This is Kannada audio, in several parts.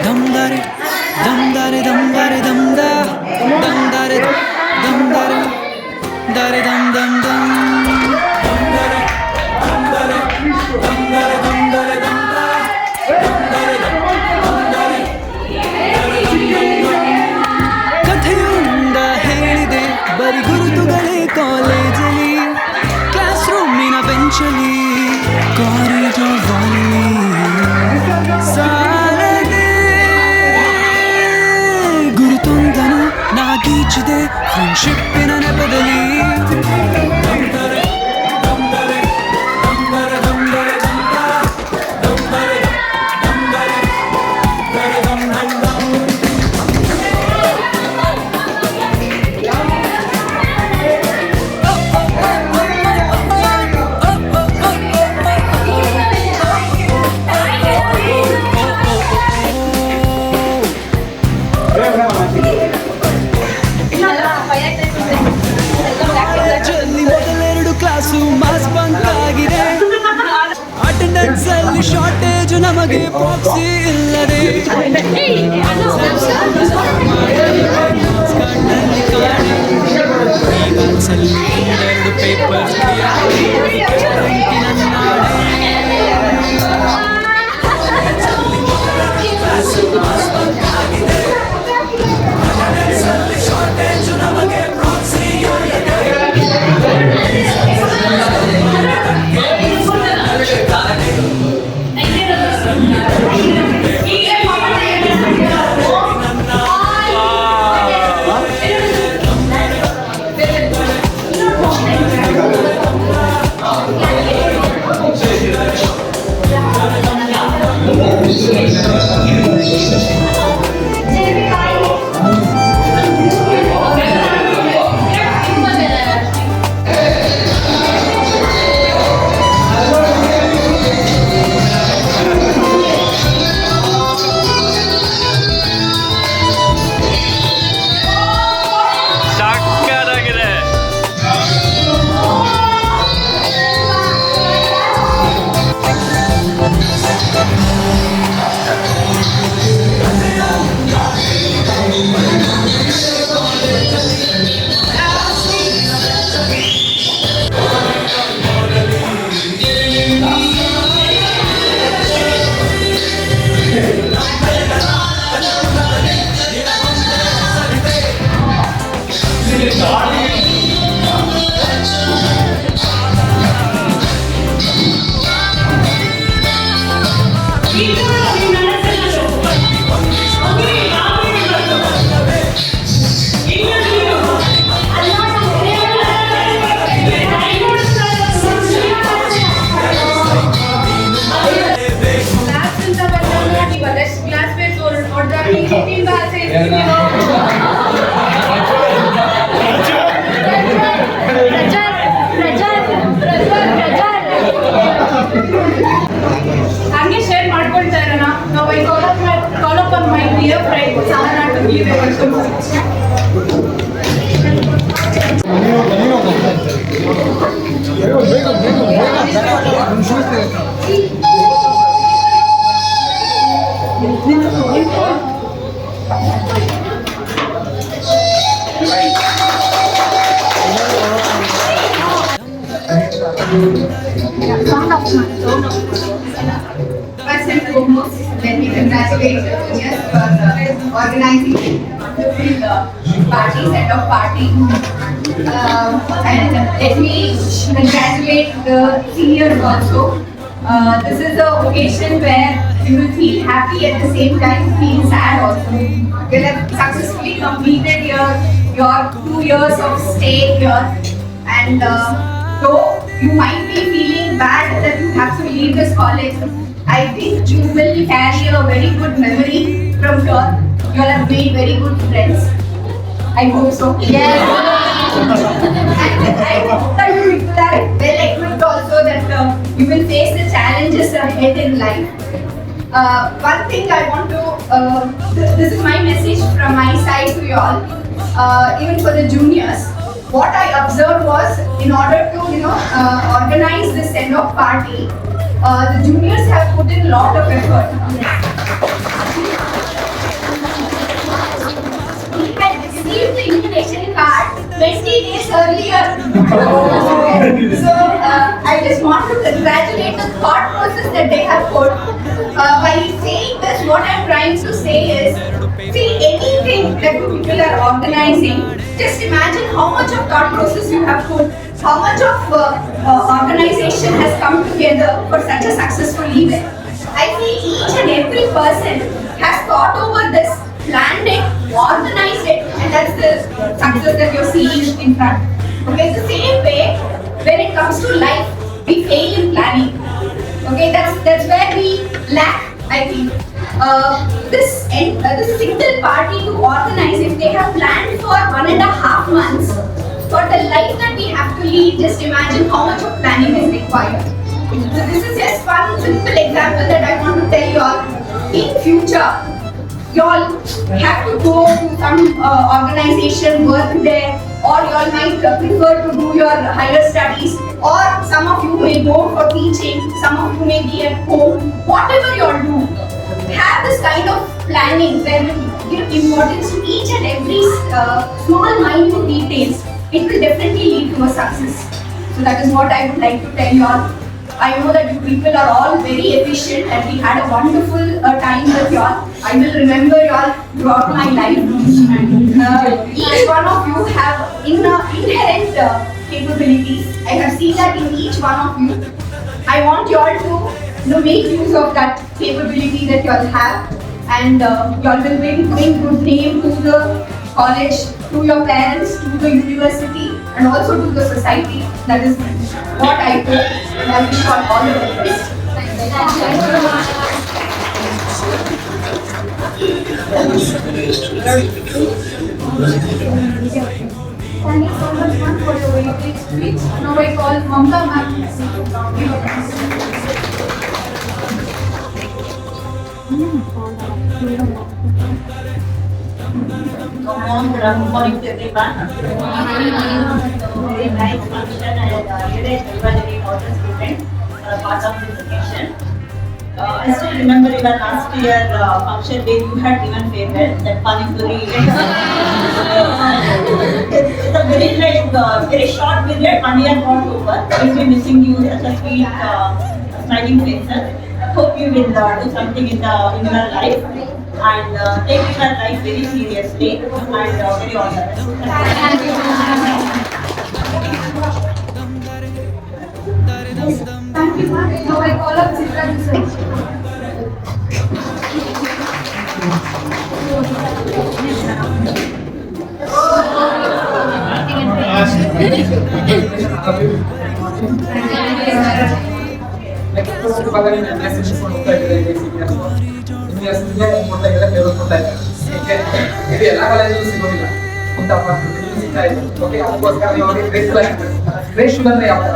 dum dare dum dare dum dare dum da dum dare dum dare dare dum dum dum dum dare dum dare dum dare dum dare dum da dum dare dum dare dare dum dum dum ಕಥೆಯೊಂದ ಹೇಳಿದೆ ಬರಿ ಗುರುತುಗಳೇ ಕಾಲೇಜಲ್ಲಿ ಕ್ಲಾಸ್ ರೂಮಿನ ಬೆಂಚಲ್ಲಿ ಕಾರಿಡಾರ್ನಲ್ಲಿ ಸಾಲದೆ ಗುರುತೊಂದನು ನಾಗೀಚಿದೆ ಫ್ರೆಂಡ್ಶಿಪ್ಪಿನ ನೆಪದಲ್ಲಿ ಶಾರ್ಟೇಜ್ ನಮಗೆ ಪ್ರಾಕ್ಸಿ ಇಲ್ಲದೆ ಎರಡು ಪೇಪರ್ ಶಾರ್ಟೇಜ್ ನಮಗೆ ಪ್ರಾಕ್ಸಿ ಹಂಗೆ ಶೇರ್ ಮಾಡ್ಕೊಳ್ತಾ ಇರೋಣ. ನಾವು I call up on my dear friend Sahana to give a welcome First and foremost, let me congratulate the juniors for organizing the party, set of party. And let me congratulate the seniors also. This is a occasion where you will feel happy at the same time feel sad also. You have successfully completed your 2 years of stay here, and though you might be feeling bad that you have to leave this college, I think you will carry a very good memory from here. You all have made very good friends. I hope so. Yes. And I hope that you are well equipped also, that you will face the challenges ahead in life. One thing I want to, this is my message from my side to you all, even for the juniors. What I observed was, in order to organize this send-off party, the juniors have put in a lot of effort. earlier. So I just want to congratulate the thought process that they have put. By saying this, what I'm trying to say is, see, anything that you people are organizing, just imagine how much of thought process you have put, how much of organization has come together for such a successful event. I feel each and every person has thought over this, planned it, organized it, and that's the success that you're seeing in front. Okay, the same way, when it comes to life, we fail in planning. Okay, that's where we lack, I think. This single party to organize, if they have planned for 1.5 months for the life that we have to lead, just imagine how much of planning is required. So this is just one simple example that I want to tell you all. In future, you all have to go to some organization, work there, or you all might prefer to do your higher studies, or some of you may go for teaching, some of you may be at home. Whatever you all do, have this kind of planning where you give importance to each and every small minute details. It will definitely lead to a success. So that is what I would like to tell you all. I know that you people are all very efficient and we had a wonderful time with you all. I will remember you all throughout my life. Each one of you have inherent capabilities. I have seen that in each one of you. I want you all to make use of that capability that you all have, and you all will bring good name to the college, to your parents, to the university, and also to the society. That is what I hope, and I wish you all the very best. Thank you so much, ma'am, for your very great speech. Now I call Mamta ma'am. Good morning to everyone. Very nice function and today everybody all the students are part of this occasion. I still remember even last year function where you had given farewell, that Panipuri. It's a very short period, 1 year got over. We'll be missing you, such a sweet, smiling faces. Hope you will do something in your life and take your life very seriously and very honest. Thank you. Thank you, ma'am. Now I call up Chitra to sir. ಇದು ಎಲ್ಲ ಕಾಲೇಜಲ್ಲೂ ಸಿಗೋದಿಲ್ಲ ಅಂತ ಸಿಗ್ತಾ ಇದೆ. ಓಕೆ, ಅದಕ್ಕೋಸ್ಕರ ನೀವು ಅವ್ರಿಗೆ ಗ್ರೇಸ್ ಶುಗರ್ ಯಾವ ಥರ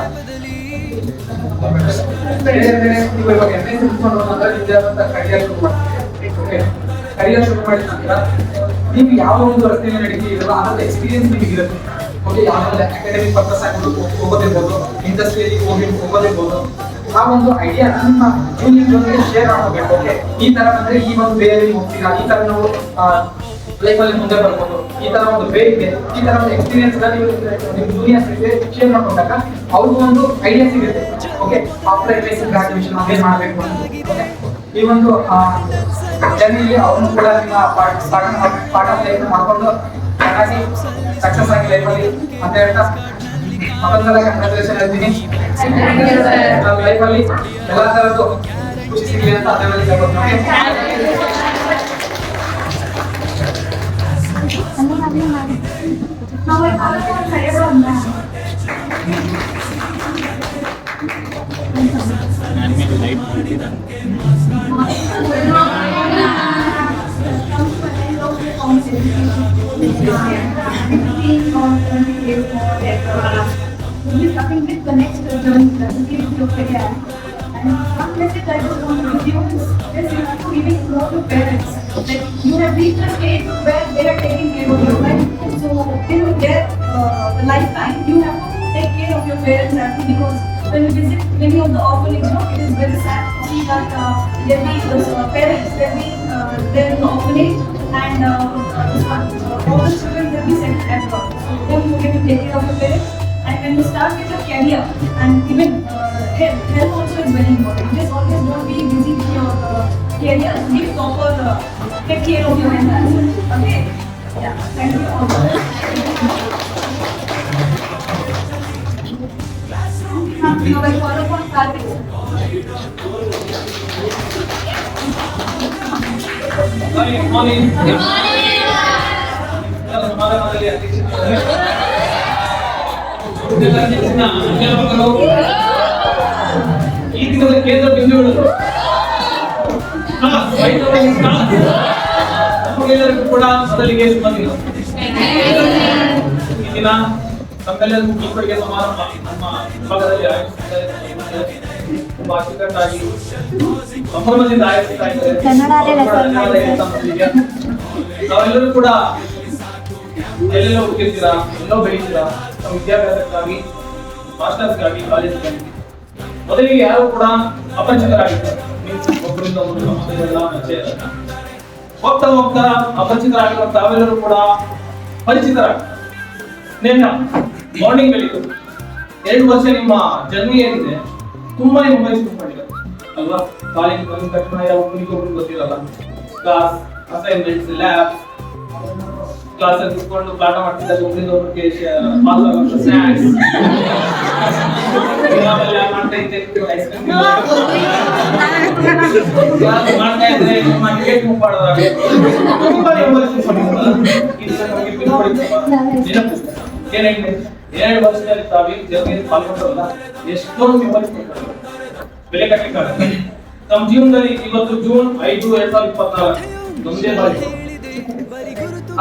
ಇವಾಗ MSc ಮುಗಿಸ್ಕೊಂಡು ಹೋದಾಗ ವಿದ್ಯಾರ್ಥಿ ಕರಿಯರ್ ಶುರು ಮಾಡ್ತೀವಿ. ಓಕೆ, ಕರಿಯರ್ ಶುರು ಮಾಡಿದ ನಂತರ ನೀವು ಯಾವ ಒಂದು ರಸ್ತೆಯಲ್ಲಿ ನಡೀತಿರಲ್ಲ ಅನ್ನೋದು ಎಕ್ಸ್ಪೀರಿಯನ್ಸ್ ನಿಮಗಿರುತ್ತೆ. ಓಕೆ, ಯಾವ್ದಾದ್ರು ಅಕಾಡೆಮಿಕ್ ಪರ್ಪಸ್ ಆಗಿ ಹೋಗೋದಿರ್ಬೋದು, ಇಂಡಸ್ಟ್ರಿಯಲ್ಲಿ ಹೋಗೋದಿರ್ಬೋದು, ಆ ಒಂದು ಐಡಿಯಾ ನಿಮ್ಮ ಜೂನಿಯರ್ ಜೊತೆಗೆ ಶೇರ್ ಮಾಡಬೇಕು. ಓಕೆ, ಈ ತರ ಬಂದ್ರೆ ಈ ಒಂದು ಬೇರೆ ಹೋಗ್ತೀರಾ, ಈ ತರ ನಾವು ಲೈಫಲ್ಲಿ ಮುಂದೆ ಬರ್ಬೋದು, ಈ ತರ ಒಂದು ವೇ ಇದೆ, ಈ ತರ ಒಂದು ಎಕ್ಸ್ಪೀರಿಯನ್ಸ್ ನೀವು ನಿಮ್ಮ ಜೂನಿಯರ್ಸ್ ಜೊತೆ ಶೇರ್ ಮಾಡ್ಕೊಂಡಾಗ ಅವ್ರಿಗೂ ಒಂದು ಐಡಿಯಾ ಸಿಗುತ್ತೆ. ಓಕೆ, ಆಫ್ಟರ್ MSc ಗ್ರಾಜುಯೇಷನ್ ಅದೇ ಮಾಡಬೇಕು ಅಂತ. ಓಕೆ, ಈ ಒಂದು ಜರ್ನಿಲಿ ಅವ್ರನ್ನು ಕೂಡ ನಿಮ್ಮ ಪಾರ್ಟ್ ಆಫ್ ಲೈಫ್ ಮಾಡ್ಕೊಂಡು ಚೆನ್ನಾಗಿ ಸಕ್ಸಸ್ ಆಗಿ ಲೈಫಲ್ಲಿ ಅಂತ ಹೇಳ್ತಾ ಮತ್ತೊಂದರ ಕಂಗ್ರಾಚುಲೇಷನ್ ಹೇಳ್ತೀನಿ. ನಮ್ಮ ಲೈಫಲ್ಲಿ ಎಲ್ಲ ತರದ್ದು ಖುಷಿ ಸಿಗಲಿ ಅಂತ ಅದರಲ್ಲಿ Now I call upon Sayadaw ma'am. Coming with the next journey, and one message I just want to give you is this: you have to giving more to parents. Like you have reached a stage where they are taking care of your life, so till their lifetime, you have to take care of your parents because when you visit many of the orphanages, it is very sad to see that parents they're in the orphanage and all the children will be sent abroad. So don't forget to take care of your parents. when you start with your career, and even health also is very important. Just always don't be busy with your career. Give proper take care of your health as well. Okay? Yeah. Thank you. Now I follow up on Karthik. Good morning. ಈ ದಿನದ ಕೇಂದ್ರ ಬಿಂದುಗಳು ನಮಗೆಲ್ಲರಿಗೂ ಕೂಡ ಮೊದಲಿಗೆ ಬಂದಿಲ್ಲ ಈ ದಿನ ನಮ್ಮೆಲ್ಲರಿಗೂ ಬೀಳ್ಕೊಡುಗೆ ಸಮಾರಂಭ ನಮ್ಮ ವಿಭಾಗದಲ್ಲಿ ಆಯೋಜಿಸಿದ್ದಾರೆ. ತುಂಬಾ ಅಚ್ಚುಕಟ್ಟಾಗಿ ಸಂಭ್ರಮದಿಂದ ಆಯೋಜಿಸ್ತಾ ಇದ್ದಾರೆ. ನಾವೆಲ್ಲರೂ ಕೂಡ ಎಲ್ಲೆಲ್ಲೋ ಹುಡುಕಿರ್ತೀರಾ, ಎಲ್ಲೋ ಬೆಳೀತೀರಾ, ನಮ್ಮ ವಿದ್ಯಾಭ್ಯಾಸಕ್ಕಾಗಿ, ಮಾಸ್ಟರ್ಸ್ಗಾಗಿ, ಕಾಲೇಜ್ಗಾಗಿ. ಮೊದಲಿಗೆ ಯಾರು ಕೂಡ ಅಪರಿಚಿತರಾಗಿರ್ತಾರೆ. ಒಬ್ಬರಿಂದ ಒಬ್ಬರು ಸಂಬಂಧಗಳೆಲ್ಲ ಪರಿಚಯ ಇರಲ್ಲ. ಹೋಗ್ತಾ ಹೋಗ್ತಾ ಅಪರಿಚಿತರಾಗಿರುವ ತಾವೆಲ್ಲರೂ ಕೂಡ ಪರಿಚಿತರಾಗ್ತಾರೆ. ಸ್ನೇಹ ಮಾರ್ನಿಂಗ್ ಬೆಳೀತು 2 ವರ್ಷ ನಿಮ್ಮ ಜರ್ನಿ ಏನಿದೆ ತುಂಬಾ ಮುಂಬೈಸ್ಕೊಂಡಿದೆ ಅಲ್ವಾ? ಕಾಲೇಜ್ ಬಂದ ತಕ್ಷಣ ಯಾವ ಒಬ್ಬರಿಗೊಬ್ರು ಗೊತ್ತಿರಲ್ಲ. ಕ್ಲಾಸ್, ಅಸೈನ್ಮೆಂಟ್ಸ್, ಲ್ಯಾಬ್, ಕ್ಲಾಸಲ್ಲಿ ಕೂತ್ಕೊಂಡು ಪಾಠ ಮಾಡ್ತಿದ್ದಾಗ ಒಬ್ಬರಿಂದ ಒಬ್ಬರಿಗೆ ಪಾಸ್ ಆಗುವಂತ ಸ್ನ್ಯಾಕ್ಸ್ ಮಾಡ್ತಾ ಇದ್ದೆ. ಕ್ಲಾಸ್ ಮಾಡ್ತಾ ಇದ್ರೆ ನಿಮ್ಮ ಟಿಕೆಟ್ ಮೂವ್ ಮಾಡೋದಾಗ ತುಂಬಾ ಏನಾಗಿದೆ 2 ವರ್ಷದಲ್ಲಿ ತಾವೇ ಜರ್ನಿಯಲ್ಲಿ ಪಾಲ್ಗೊಂಡವಲ್ಲ ಎಷ್ಟೊಂದು ಮೆಮೊರೀಸ್ ಬೆಲೆ ಕಟ್ಟಲಿಕ್ಕಾಗುತ್ತೆ. ನಮ್ಮ ಜೀವನದಲ್ಲಿ ಇವತ್ತು ಜೂನ್ 5, 2024 ಒಂದೇ ಬಾರಿ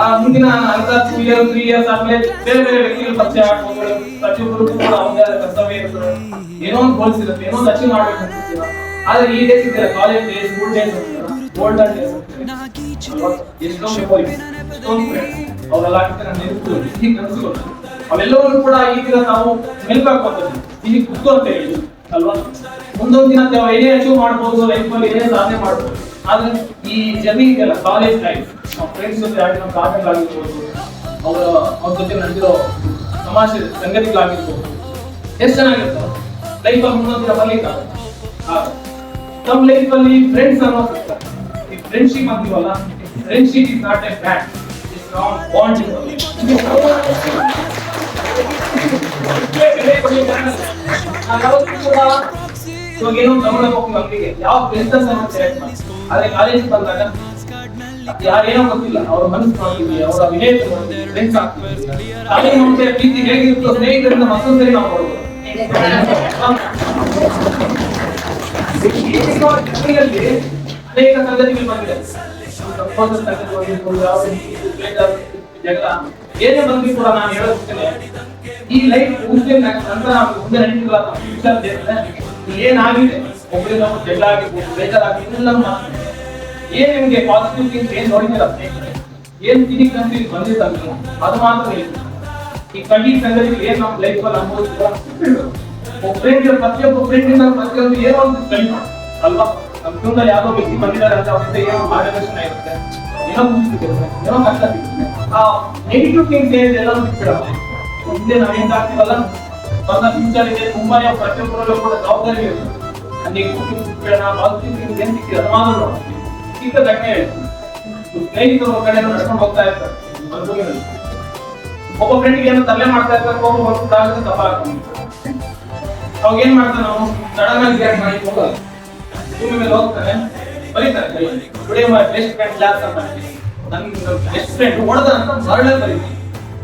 ಆ ಮುಂದಿನ ಅಂತ 2 ಇಯರ್ಸ್ 3 ಇಯರ್ಸ್ ಆದ್ಮೇಲೆ ಬೇರೆ ಬೇರೆ ವ್ಯಕ್ತಿಗಳು ಪರಿಚಯ ಆಗ್ಬೋದು. ಪ್ರತಿಯೊಬ್ಬರಿಗೂ ಕೂಡ ಅವರ ಕರ್ತವ್ಯ ಇರುತ್ತೆ, ಏನೋ ಒಂದು ಗೋಲ್ಸ್ ಇರುತ್ತೆ, ಏನೋ ಒಂದು ಅಚೀವ್ ಮಾಡ್ಬೇಕು ಅಂತಿರ್ತೀರ. ಆದ್ರೆ ಈ ಡೇಸ್ ಇದೆಯಲ್ಲ, college days, school days golden days ಎಷ್ಟೋ ಮೆಮೊರೀಸ್, ಎಷ್ಟೊಂದು ಫ್ರೆಂಡ್ಸ್ ಅವರೆಲ್ಲ ಆಗ್ತಾರೆ ನನ್ನ ನೆನಪು, ಈ ಕನಸುಗಳು ಅವೆಲ್ಲವನ್ನೂ ಕೂಡ ಈ ದಿನ ನಾವು ಮೆಲ್ಕು ಹಾಕುವಂಥದ್ದು ಇಲ್ಲಿ ಕುತ್ತು ಅಂತ ಹೇಳಿ ಅಲ್ವಾ? ಮುಂದೊಂದು ದಿನ ನಾವು ಏನೇ ಅಚೀವ್ ಮಾಡ್ಬೋದು, ಲೈಫಲ್ಲಿ ಏನೇ ಸಾಧನೆ ಮಾಡ್ಬೋದು. ಆದ್ರೆ ಈ ಜರ್ನಿ ಇದೆಯಲ್ಲ, ಕಾಲೇಜ್ ಲೈಫ್, ನಮ್ಮ ಫ್ರೆಂಡ್ಸ್ ಜೊತೆ ಆಗಿರೋ ಕಾರ್ಯಗಳಾಗಿರ್ಬೋದು, ಅವ್ರ ಜೊತೆ ನಡೆದಿರೋ ತಮಾಷೆ ಸಂಗತಿಗಳಾಗಿರ್ಬೋದು, ಎಷ್ಟು ಚೆನ್ನಾಗಿರ್ತಾವ ಲೈಫಲ್ಲಿ ಮುಂದೊಂದು ದಿನ ಬರ್ಲಿಕ್ಕೆ. ನಮ್ಮ ಲೈಫಲ್ಲಿ ಫ್ರೆಂಡ್ಸ್ ಅನ್ನೋ ಸಿಗ್ತಾರೆ. ಈ ಫ್ರೆಂಡ್ಶಿಪ್ ಅಂತೀವಲ್ಲ, friendship is not a bad, it's strong bond. ಇವಾಗ ಏನೋ ತಗೊಳಕ್ ಹೋಗ್ತೀವಿ ಅಂಗಡಿಗೆ, ಯಾವ ಫ್ರೆಂಡ್ಸ್ ಅಂತ ಸೆಲೆಕ್ಟ್ ಮಾಡಿ. ಆದ್ರೆ ಕಾಲೇಜ್ ಬಂದಾಗ ಯಾರೇನೋ ಗೊತ್ತಿಲ್ಲ, ಅವ್ರ ಮನಸ್ಸು ಮಾಡ್ತೀವಿ, ಅವರ ವಿನಯ ಫ್ರೆಂಡ್ಸ್ ಆಗ್ತೀವಿ. ಕಾಲೇಜ್ ಮುಂಚೆ ಪ್ರೀತಿ ಹೇಗಿರುತ್ತೋ ಸ್ನೇಹಿತರಿಂದ ಮತ್ತೊಂದ್ಸರಿ ನಾವು ಕೊಡ್ಬೋದು. ಅನೇಕ ಸಂಗತಿಗಳು ಬಂದಿದೆ, ಜಗಳ ಏನೇ ಬಂದ್ರೂ ಕೂಡ ನಾನು ಹೇಳೋದಿರ್ತೇನೆ, ಈ ಲೈಫ್ ಮುಗಿದ ನಂತರ ಮುಂದೆ ನಡೀತಿಲ್ಲ ಏನಾಗಿದೆ, ಒಬ್ಬರಿಂದ ಜಗಳ ಆಗಿರ್ಬೋದು, ಬೇಜಾರಾಗಿರ್ಬೋದು, ಎಲ್ಲ ಮಾಡ್ತೀವಿ. ಏನ್ ನಿಮ್ಗೆ ಪಾಸಿಟಿವ್ ಥಿಂಗ್ಸ್ ಏನ್ ನೋಡಿದ್ದೀರ, ಏನ್ ತಿನಿಕ್ ಅಂತ ಬಂದಿರ್ತಾರಲ್ಲ ಅದು ಮಾತ್ರ ಹೇಳ್ತೀನಿ. ಈ ಕಡಿ ಸಂಗತಿಗಳು ಏನ್ ನಮ್ಮ ಲೈಫ್ ಅಲ್ಲಿ ಅನುಭವಿಸ್ತೀರ, ಪ್ರತಿಯೊಬ್ಬ ಫ್ರೆಂಡ್ ಪ್ರತಿಯೊಂದು ಏನೋ ಒಂದು ಕಲಿತು ಅಲ್ವಾ? ನಮ್ಮ ಜೀವನದಲ್ಲಿ ಯಾವ್ದೋ ವ್ಯಕ್ತಿ ಬಂದಿದ್ದಾರೆ ಅಂತ ಅವರಿಂದ ಏನೋ ಮಾರ್ಗದರ್ಶನ ಇರುತ್ತೆ, ಏನೋ ಮುಗಿಸ್ತಿರುತ್ತೆ, ಏನೋ ಕಷ್ಟ ಸಿಗುತ್ತೆ. ಆ ನೆಗೆಟಿವ್ ಥಿಂಗ್ಸ್ ಏನಿದೆ ಎಲ್ಲ ಬಿಟ್ಬಿಡಲ್ಲ. ಹಿಂದೆ ನಾವೇನ್ ಆಗ್ತೀವಲ್ಲ, ಬಂದ ಫ್ಯೂಚರ್ ಇದೆ, ತುಂಬಾ ಪ್ರತಿಯೊಬ್ಬರಲ್ಲೂ ಕೂಡ ಜವಾಬ್ದಾರಿ ಇರುತ್ತೆ. ನೆಗೆಟಿವ್ ಥಿಂಗ್ಸ್ ಬಿಟ್ಬಿಡೋಣ, ಪಾಸಿಟಿವ್ ಥಿಂಗ್ಸ್ ಏನ್ ಸಿಕ್ಕಿದೆ ಅದು ಮಾತ್ರ ನೋಡೋಣ. ಸಿಕ್ಕ ಘಟನೆ ಹೇಳ್ತೀನಿ, ಸ್ನೇಹಿತರು ಕಡೆ ನಡ್ಕೊಂಡು ಹೋಗ್ತಾ ಇರ್ತಾರೆ, ಒಬ್ಬ ಫ್ರೆಂಡ್ಗೆ ಏನೋ ತಲೆ ಮಾಡ್ತಾ ಇರ್ತಾರೆ, ಒಬ್ಬ ಬಂದು ತಪ್ಪಾಗ್ತಾನೆ. ಅವಾಗ ಏನ್ ಮಾಡ್ತಾನೆ, ನಾವು ಸಡನ್ ಆಗಿ ರಿಯಾಕ್ಟ್ ಮಾಡಿ ಹೋಗಲ್ಲ, ಭೂಮಿ ಮೇಲೆ ಹೋಗ್ತಾನೆ, ಬರೀತಾರೆ today my best friend class ಅಂತ. ನನ್ ಬೆಸ್ಟ್ ಫ್ರೆಂಡ್ ಹೊಡೆದ ಅಂತ ಮರಳಲ್ಲಿ ಬರೀತೀನಿ.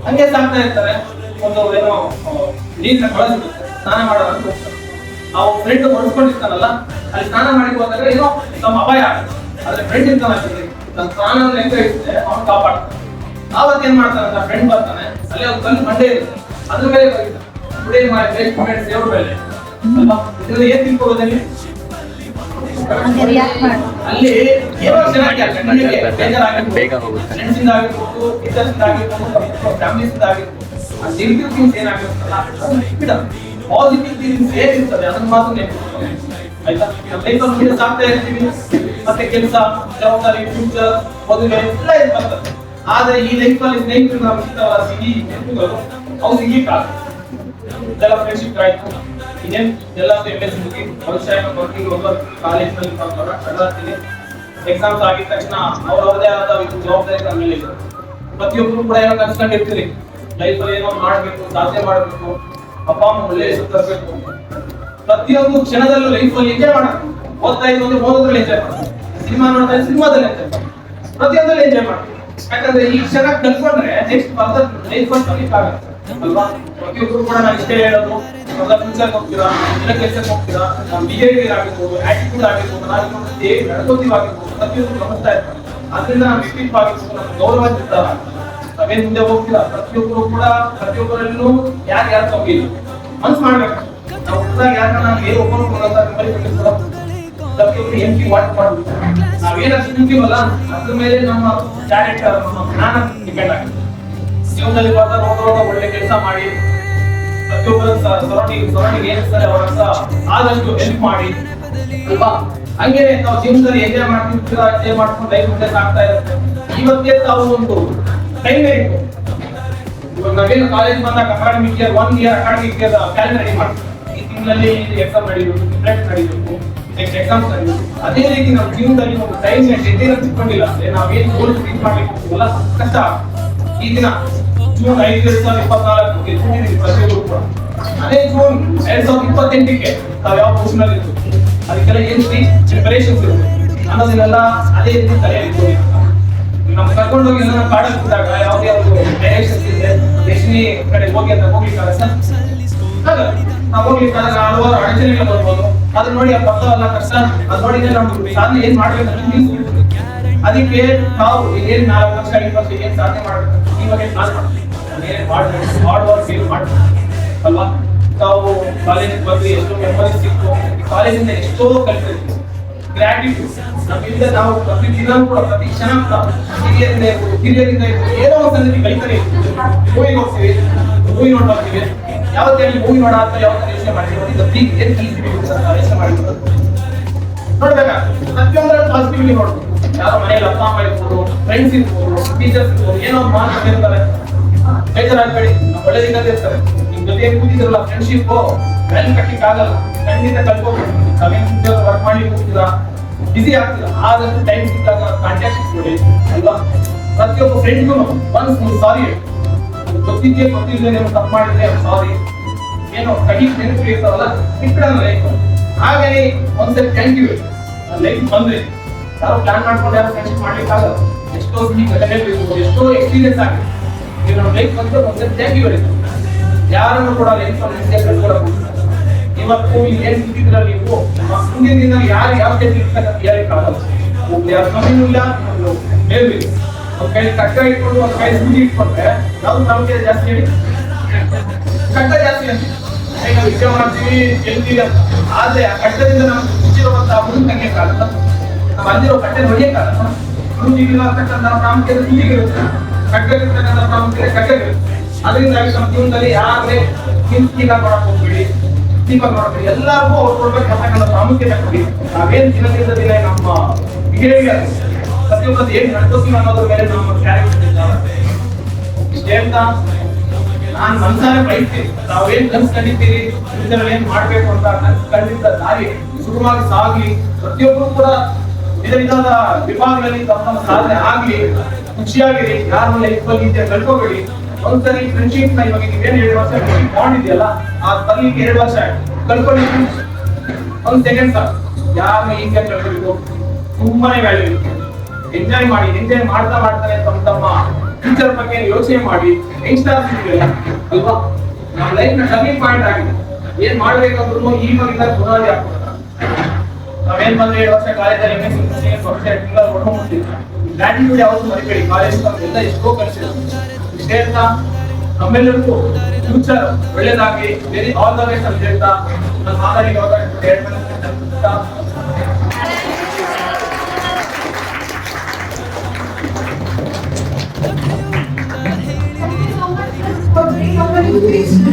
ಹಂಗೆ ಸಾಕ್ತಾ ಇರ್ತಾರೆ, ಒಂದು ಏನೋ ನೀರಿನ ಕೊಳ ಸಿಗುತ್ತೆ, ಸ್ನಾನ ಮಾಡೋಣ ಅಂತ ಹೋಗ್ತಾರೆ. ಆ ಫ್ರೆಂಡ್ ಹೊಡ್ಕೊಂಡಿರ್ತಾನಲ್ಲ, ಅಲ್ಲಿ ಸ್ನಾನ ಮಾಡಿ ಹೋದಾಗ ಏನೋ ನಮ್ಮ ಅಪಾಯ ಆಗುತ್ತೆ. ಆದ್ರೆ ಫ್ರೆಂಡ್ ಇರ್ತಾನೆ, ನನ್ನ ಸ್ನಾನ ಅಂದ್ರೆ ಹೆಂಗ ಇರುತ್ತೆ, ಅವ್ನು ಕಾಪಾಡ್ತಾನೆ. ಆವತ್ತು ಏನ್ ಮಾಡ್ತಾನೆ, ಫ್ರೆಂಡ್ ಬರ್ತಾನೆ, ಅಲ್ಲಿ ಒಂದು ಕಲ್ಲು ಬಂಡೆ ಇರುತ್ತೆ, ಅದ್ರ ಮೇಲೆ ಬರೀತಾನೆ today my best friend save ಮೇಲೆ ಅಲ್ವಾ? ಇದರಲ್ಲಿ ಏನ್ ತಿಳ್ಕೊಳ್ಳೋದಲ್ಲಿ ಅಲ್ಲಿ ಏನೋ ಚೆನ್ನಾಗಿ ಬೇಜಾರಾಗಿರ್ಬೋದು, ಫ್ರೆಂಡ್ಸ್ ಇಂದ ಆಗಿರ್ಬೋದು, ಟೀಚರ್ಸ್ ಇಂದ ಆಗಿರ್ಬೋದು, ಫ್ಯಾಮಿಲೀಸ್ ಇಂದ ಆಗಿರ್ಬೋದು. ಆ ನೆಗೆಟಿವ್ ಥಿಂಗ್ಸ್ ಏನಾಗಿರುತ್ತಲ್ಲ ಪಾಸಿಟಿವ್ ಥಿಂಗ್ಸ್ ಏನಿರ್ತದೆ ಅದನ್ನ ಮಾತ್ರ ನೆನಪಿಟ್ಕೊಳ್ಳಿ ಆಯ್ತಾ? ನಮ್ಮ ಲೈಫಲ್ಲಿ ಮುಂದೆ ಸಾಕ್ತಾ ಇರ್ತೀವಿ, ಮತ್ತೆ ಕೆಲಸ, ಜವಾಬ್ದಾರಿ, ಫ್ಯೂಚರ್, ಮದುವೆ ಎಲ್ಲ ಇದು ಬರ್ತದೆ. ಆದ್ರೆ ಈ ಲೈಫಲ್ಲಿ ಸ್ನೇಹಿತರು ನಾವು ಸಿಗ್ತಾವಲ್ಲ, ಸಿಹಿ ನೆನಪುಗಳು ಅವು ಸಿಗ್ಲಿಕ್ಕಾಗ ಇದೆಲ್ಲ ಫ್ರೆಂಡ್ಶಿಪ್ ಆಯ್ತು. ಇನ್ನೇನು ಎಲ್ಲ MS ಮುಗಿ ಭವಿಷ್ಯ ವರ್ಕಿಂಗ್ ಹೋಗೋ ಕಾಲೇಜ್ನಲ್ಲಿ ಕಡಲಾಗ್ತೀನಿ. ಎಕ್ಸಾಮ್ಸ್ ಆಗಿದ ತಕ್ಷಣ ಅವ್ರವ್ರದೇ ಆದ ಜವಾಬ್ದಾರಿ ನಮ್ಮ ಮೇಲೆ ಇದೆ. ಪ್ರತಿಯೊಬ್ಬರು ಕೂಡ ಏನೋ ಕನ್ಸ್ಕೊಂಡಿರ್ತೀರಿ, ಲೈಫಲ್ಲಿ ಏನೋ ಮಾಡಬೇಕು, ಸಾಧನೆ ಮಾಡಬೇಕು, ಅಪ್ಪ ಅಮ್ಮ ಒಳ್ಳೆ ಹೆಸರು ತರಬೇಕು. ಪ್ರತಿಯೊಂದು ಕ್ಷಣದಲ್ಲೂ ಲೈಫಲ್ಲಿ ಎಂಜಾಯ್ ಮಾಡಬೇಕು. ಓದ್ತಾ ಇದ್ದು ಓದೋದ್ರಲ್ಲಿ ಎಂಜಾಯ್ ಮಾಡಬೇಕು, ಸಿನಿಮಾ ನೋಡ್ತಾ ಇದ್ದು ಸಿನಿಮಾದಲ್ಲಿ ಎಂಜಾಯ್ ಮಾಡಬೇಕು, ಪ್ರತಿಯೊಂದರಲ್ಲಿ ಎಂಜಾಯ್ ಮಾಡಬೇಕು. ಯಾಕಂದ್ರೆ ಈ ಕ್ಷಣ ಕಲ್ತ್ಕೊಂಡ್ರೆ ನೆಕ್ಸ್ಟ್ ಫರ್ದರ್ ಲೈಫ್ ಅಂತ ಕಲಿಯಕ್ಕಾಗತ್ತೆ ಅಲ್ವಾ? ಪ್ರತಿಯೊಬ್ಬರು ಕೂಡ ನಾನು ಇಷ್ಟೇ ಹೇಳೋದು, ಫ್ಯೂಚರ್ ಹೋಗ್ತೀರಾ, ಇಲ್ಲ ಕೆಲಸಕ್ಕೆ ಹೋಗ್ತೀರಾ, ನಮ್ಮ ಬಿಹೇವಿಯರ್ ಆಗಿರ್ಬೋದು, ಆಟಿಟ್ಯೂಡ್ ಆಗಿರ್ಬೋದು, ನಾವು ಹೇಗೆ ನಡ್ಕೋತೀವಿ ಆಗಿರ್ಬೋದು, ಪ್ರತಿಯೊಬ್ಬರು ಗಮನಿಸ್ತಾ ಇರ್ತಾರೆ. ಅದರಿಂದ ನಾವು ವ್ಯಕ್ತಿತ್ವ ಆಗಿರ್ಬೋದು, ನಮ್ಮ ಗೌರವ ಇರ್ತಾರ, ನಾವೇನ್ ಮುಂದೆ ಹೋಗ್ತೀರಾ, ಪ್ರತಿಯೊಬ್ಬರು ಕೂಡ ಪ್ರತಿಯೊಬ್ಬರಲ್ಲೂ ಯಾರು ತಗೋಗಿಲ್ಲ ಮನ್ಸು ಮಾಡ್ಬೇಕು. ನಾವು ಹುಟ್ಟಿದಾಗ ಯಾರನ್ನ ನಾವು ಏನು ಒಬ್ಬರು ಪ್ರತಿಯೊಬ್ಬರು ಎಂಪಿ ವಾಟ್ ಮಾಡ್ಬೇಕು. ನಾವೇನಾದ್ರು ತಿಂತೀವಲ್ಲ ಅದ್ರ ಮೇಲೆ ನಮ್ಮ ಟ್ಯಾಲೆಂಟ್, ನಮ್ಮ ಜ್ಞಾನ ಡಿಪೆಂಡ್ ಆಗುತ್ತೆ. ಜೀವನದಲ್ಲಿ ಒಳ್ಳೆ ಕೆಲಸ ಮಾಡಿ ಪ್ರತಿಯೊಬ್ಬರ ಸರೌಂಡಿಂಗ್ ಏನಿರ್ತಾರೆ ಅವರ ಆದಷ್ಟು ಹೆಲ್ಪ್ ಮಾಡಿ ಅಲ್ವಾ? ಹಂಗೆ ನಾವು ಜೀವನದಲ್ಲಿ ಎಂಜಾಯ್ ಮಾಡ್ತಿರ್ತೀರಾ, ಎಂಜಾಯ್ ಮಾಡ್ಕೊಂಡು ಲೈಫ್ ಮುಂದೆ ಸಾಗ್ತಾ ಇರುತ್ತೆ. ಇವತ್ತೇ ತಾವು ಒಂದು ಟೈಮ್ ಇತ್ತು. ಇವಾಗ ನಾವೇನು ಕಾಲೇಜ್ ಬಂದಾಗ academic year 1 year academic year calendar ready ಮಾಡ್ತೀವಿ. ಈ ತಿಂಗಳಲ್ಲಿ ಎಕ್ಸಾಮ್ ನಡೀಬೇಕು, ಪ್ರಿಪರೇಟ್ ನಡೀಬೇಕು, ನೆಕ್ಸ್ಟ್ ಎಕ್ಸಾಮ್ಸ್ ನಡೀಬೇಕು. ಅದೇ ರೀತಿ ನಮ್ಮ ಜೀವನದಲ್ಲಿ ಒಂದು ಟೈಮ್ ಡೆಡ್ಲೈನ್ ತಿಳ್ಕೊಂಡಿಲ್ಲ ಅಂದ್ರೆ ನಾವೇನು ಗೋಲ್ಸ್ ರೀಚ್ ಮಾಡ್ಲಿಕ್ಕೆ ಹೋಗ್ತೀವಲ್ಲ ಕಷ್ಟ. ಈ ದಿನ ಜೂನ್ 5, 2024 ಗೆದ್ದಿದ್ದೀವಿ ಪ್ರತಿಯೊಬ್ಬರು ಕೂಡ. ಅದೇ ಜೂನ್ 2028ಕ್ಕೆ ನಾವು ಯಾವ ಪೊಸಿಷನ್ ಅಲ್ಲಿ ಇರ್ತೀವಿ, ಅದಕ್ಕೆಲ್ಲ ಏನು ಪ್ರಿಪರೇಷನ್ಸ್ ಇರುತ್ತೆ ಅನ್ನೋದನ್ನೆಲ್ಲ ಅದೇ ರೀತಿ ತಲೆಯಲ್ಲಿ ನಮ್ಮ ಕರ್ಕೊಂಡೋಗಿ ಎಲ್ಲ ಕಾಡಲ್ಲಿ ಕೂತಾಗ ಯಾವುದೇ ಒಂದು ಡೈರೆಕ್ಷನ್ಸ್ ಇದೆ, ಡೆಸ್ಟಿನಿ ಕಡೆ ಹೋಗಿ ಅಂತ ಹೋಗ್ಲಿಕ್ಕಾಗತ್ತ? ನಾವು ಹೋಗ್ಲಿಕ್ಕಾಗ ಹಲವಾರು ಅಡಚಣೆಗಳು ಬರ್ಬೋದು. ಅದನ್ನ ನೋಡಿ ಆ ಪಕ್ಕವೆಲ್ಲ ಕಷ್ಟ, ಅದು ನೋಡಿದ್ರೆ ನಮ್ಗೆ ಸಾಧನೆ ಏನ್ ಮಾಡ್ಬೇಕು ಅಂತ ತಿಳಿಸ್ಬಿಡ್ತೀವಿ. ಅದಕ್ಕೆ ನಾವು ಏನ್ 4 ವರ್ಷ 5 ವರ್ಷ ಏನ್ ಸಾಧನೆ ಮಾಡ್ಬೇಕು ಇವಾಗ ಪ್ಲಾನ್ ಮಾಡ್ತೀವಿ. ಹಾರ್ಡ್ ವರ್ಕ್ ಏನು ಮಾಡ್ತೀವಿ ಅಲ್ವಾ? ನಾವು ಕಾಲೇಜಿಗೆ ಬಂದು ಎಷ್ಟೋ ಮೆಮೊರೀಸ್ ಸಿಕ್ತು, ಕಾಲೇಜಿಂದ ಎಷ್ಟೋ ಕಲಿತಿರ್ತೀವಿ. ಗ್ರಾಟಿಟ್ಯೂಡ್ ನಮ್ಮಿಂದ ನಾವು ಪ್ರತಿ ದಿನ ಕೂಡ ಪ್ರತಿ ಕ್ಷಣ ಕೂಡ ಹಿರಿಯರಿಂದ ಏನೋ ಒಂದು ಸಂಗತಿ ಕಲಿತಾರೆ. ಮೂವಿಗೆ ಹೋಗ್ತೀವಿ, ಮೂವಿ ನೋಡ್ ಬರ್ತೀವಿ, ಯಾವತ್ತೇ ಮೂವಿ ನೋಡ ಅಂತ ಯಾವತ್ತ ಯೋಚನೆ ಮಾಡಿರ್ತೀವಿ, ಯೋಚನೆ ಮಾಡಿರ್ಬೋದು ನೋಡ್ಬೇಕಾಗ್ತದೆ. ಪ್ರತಿಯೊಂದರಲ್ಲಿ ಪಾಸಿಟಿವ್ಲಿ ನೋಡ್ಬೋದು. ಯಾರೋ ಮನೆಯಲ್ಲಿ ಅಪ್ಪ ಅಮ್ಮ ಇರ್ಬೋದು, ಫ್ರೆಂಡ್ಸ್ ಇರ್ಬೋದು, ಟೀಚರ್ಸ್ ಇರ್ಬೋದು, ಏನೋ ಒಂದು ಮಾತು ಇರ್ತಾರೆ, ಬೇಜಾರಾಗಬೇಡಿ, ನಾವು ಒಳ್ಳೆದಿದ್ದ ಇರ್ತಾರೆ. ನಿಮ್ ಜೊತೆ ಕೂತಿದ್ರಲ್ಲ ಫ್ರೆಂಡ್ಶಿಪ್ ವ್ಯಾಲ್ಯೂ ಕಟ್ಲಿಕ್ಕೆ ಆಗಲ್ಲ, ಖಂಡಿತ ಕಲ್ಕೋಬೇಕು. ನಾವೇನು ವರ್ಕ್ ಮಾಡ್ಲಿಕ್ಕೆ ಹೋಗ್ತೀರಾ, ಬಿಸಿ ಆಗ್ತೀರಾ, ಆದಷ್ಟು ಟೈಮ್ ಸಿಕ್ಕಾಗ ಕಾಂಟ್ಯಾಕ್ಟ್ ಇಟ್ಕೊಳ್ಳಿ ಅಲ್ವಾ? ಪ್ರತಿಯೊಬ್ಬ ಫ್ರೆಂಡ್ಗೂ ಒನ್ಸ್ ನೀವು ಸಾರಿ ಗೊತ್ತಿಲ್ಲದೆ ನೀವು ತಪ್ಪು ಮಾಡಿದ್ರೆ ಸಾರಿ ಏನೋ ಕಡಿ ನೆನಪು ಇರ್ತಾವಲ್ಲ ಇಟ್ಬಿಡೋಣ ಲೈಫ್. ಹಾಗೆ ಒಂದ್ಸರಿ ಥ್ಯಾಂಕ್ ಯು ಲೈಫ್ ಬಂದ್ರೆ ಯಾರೋ ಪ್ಲಾನ್ ಮಾಡ್ಕೊಂಡು ಯಾರು ಫ್ರೆಂಡ್ಶಿಪ್ ಮಾಡ್ಲಿಕ್ಕೆ ಆಗಲ್ಲ. ಎಷ್ಟೋ ಎಷ್ಟೋ ಎಕ್ಸ್ಪೀರಿಯನ್ಸ್ ಆಗಿದೆ. ನೀವು ನಮ್ಮ ಲೈಫ್ ಬಂದ್ರೆ ಒಂದ್ಸರಿ ಥ್ಯಾಂಕ್ ಯು ಹೇಳಿದ್ರು. ಯಾರನ್ನು ಕೂಡ ಲೈಫ್ ಕಳ್ಕೊಳಕ್ ಇವತ್ತು ಏನ್ ಸಿಕ್ಕಿದ್ರ ನೀವು ಮುಂದಿನ ದಿನ ಯಾರು ಯಾವ ಸ್ಟೇಜ್ ಇರ್ತಕ್ಕಂಥ ಹೇಳಕ್ಕಾಗಲ್ಲ. ಯಾರು ಕಮ್ಮಿನೂ ಇಲ್ಲ, ಮೇಲ್ವಿ ಒಂದ್ ಕೈ ಕಟ್ಟ ಇಟ್ಕೊಂಡು ಒಂದ್ ಕೈ ಸೂಜಿ ಇಟ್ಕೊಂಡ್ರೆ ಯಾವ್ದು ಪ್ರಾಮುಖ್ಯತೆ ಜಾಸ್ತಿ ಹೇಳಿ? ಕಟ್ಟ ಜಾಸ್ತಿ ಅಂತ ನಾವು ವಿಷಯ ಮಾಡ್ತೀವಿ ಗೆಲ್ತೀವಿ ಅಂತ. ಆದ್ರೆ ಆ ಕಟ್ಟದಿಂದ ನಮ್ಗೆ ಮುಚ್ಚಿರುವಂತಹ ಹುಡುಗ ತೆಗಿಯಕ್ಕಾಗಲ್ಲ, ನಾವು ಅಂದಿರೋ ಕಟ್ಟೆ ಹೊಡಿಯಕ್ಕಾಗಲ್ಲ. ಸೂಜಿಗಿರ್ತಕ್ಕಂಥ ಪ್ರಾಮುಖ್ಯತೆ ಸೂಜಿಗಿರುತ್ತೆ, ಕಟ್ಟೆಗಿರ್ತಕ್ಕಂಥ ಪ್ರಾಮುಖ್ಯತೆ ಕಟ್ಟೆಗಿರುತ್ತೆ. ಅದರಿಂದಾಗಿ ನಮ್ಮ ಜೀವನದಲ್ಲಿ ಯಾರೇ ಹಿಂಸೀಗ ಮಾಡಕ್ ಹೋಗ್ಬೇಡಿ, ದೀಪ ಮಾಡಬೇಡಿ, ಎಲ್ಲರಿಗೂ ಅವ್ರು ಕೊಡ್ಬೇಕಂತಕ್ಕಂಥ ಪ್ರಾಮುಖ್ಯತೆ ಕೊಡಿ. ನಾವೇನ್ ದಿನದಿಂದ ದಿನ ನಮ್ಮ ಬಿಹೇವಿಯರ್ ಪ್ರತಿಯೊಬ್ಬರು ಏನ್ ನಡ್ಕೋತೀವಿ ಅನ್ನೋದ್ರ ಮೇಲೆ ನಮ್ಮ ಕ್ಯಾರೆಕ್ಟರ್ ಇದ್ದಾವೆ. ಇಷ್ಟೇ ಅಂತ ನಾನು ಮನಸಾರೆ ಬಯಸ್ತೀನಿ. ನಾವೇನ್ ಕನ್ಸ್ ಕಂಡಿದ್ದೀರಿ, ಇದರಲ್ಲಿ ಏನ್ ಮಾಡ್ಬೇಕು ಅಂತ ಕನ್ಸ್ ಕಂಡಿದ್ದ ದಾರಿ ಸುಗಮವಾಗಿ ಸಾಗ್ಲಿ. ಪ್ರತಿಯೊಬ್ಬರು ಕೂಡ ವಿಧ ವಿಧದ ವಿಭಾಗಗಳಲ್ಲಿ ತಮ್ಮ ಸಾಧನೆ ಆಗ್ಲಿ, ಖುಷಿಯಾಗಿರಿ. ಯಾರು ಲೈಫಲ್ಲಿ ಇದೆ ಕಳ್ಕೋಬೇಡಿ. ಒಂದ್ಸರಿ ಫ್ರೆಂಡ್ಶಿಪ್ ನ ಇವಾಗ ನೀವೇನ್ 2 ವರ್ಷ ಬಾಂಡ್ ಇದೆಯಲ್ಲ, ಆ ಬರ್ಲಿಕ್ಕೆ 2 ವರ್ಷ ಆಯ್ತು, ಕಳ್ಕೊಳ್ಳಿ ಒಂದ್ ಸೆಕೆಂಡ್ ಸಾಕು. ಯಾರು ಈಸಿಯಾಗಿ ಕಳ್ಕೊಬೇಕು, ತುಂಬಾನೇ ವ್ಯಾಲ್ಯೂ ಇರುತ್ತೆ. ಎಂಜಾಯ್ ಮಾಡಿ, ಎಂಜಾಯ್ ಮಾಡ್ತಾ ಮಾಡ್ತಾನೆ ತಮ್ಮ ಫ್ಯೂಚರ್ ಬಗ್ಗೆ ಯೋಚನೆ ಮಾಡಿ. ಯಂಗ್ಸ್ಟರ್ಸ್ ಇದೆಯಲ್ಲ ಅಲ್ವಾ, ನಮ್ಮ ಲೈಫ್ ನ ಟರ್ನಿಂಗ್ ಪಾಯಿಂಟ್ ಆಗಿದೆ. ಏನ್ ಮಾಡ್ಬೇಕಾದ್ರೂ ಈವಾಗಿಂದ ಬುನಾದಿ ಆಗ್ತದೆ. ನಾವೇನ್ ಬಂದ್ರೆ 7 ವರ್ಷ ಕಾಲೇಜಲ್ಲಿ MS ತಿಂಗಳ ಹೊಡ್ಕೊಂಡ್ಬಿಡ್ತೀವಿ. ಗ್ರಾಟಿಟ್ಯೂಡ್ ಯಾವತ್ತೂ ಮರಿಬೇಡಿ. ಕಾಲೇಜ್ ಎಲ್ಲ ಎಷ್ಟೋ ಕಲಿಸಿದ್ರು. ಇಷ್ಟೇ ಅಂತ ನಮ್ಮೆಲ್ಲರಿಗೂ ಫ್ಯೂಚರ್ ಒಳ್ಳೇದಾಗಿ ವೆರಿ ಆಲ್ ದ ಬೆಸ್ಟ್ ಅಂತ ಹೇಳ್ತಾ ನನ್ನ ಮಾತಾಡಿಗೆ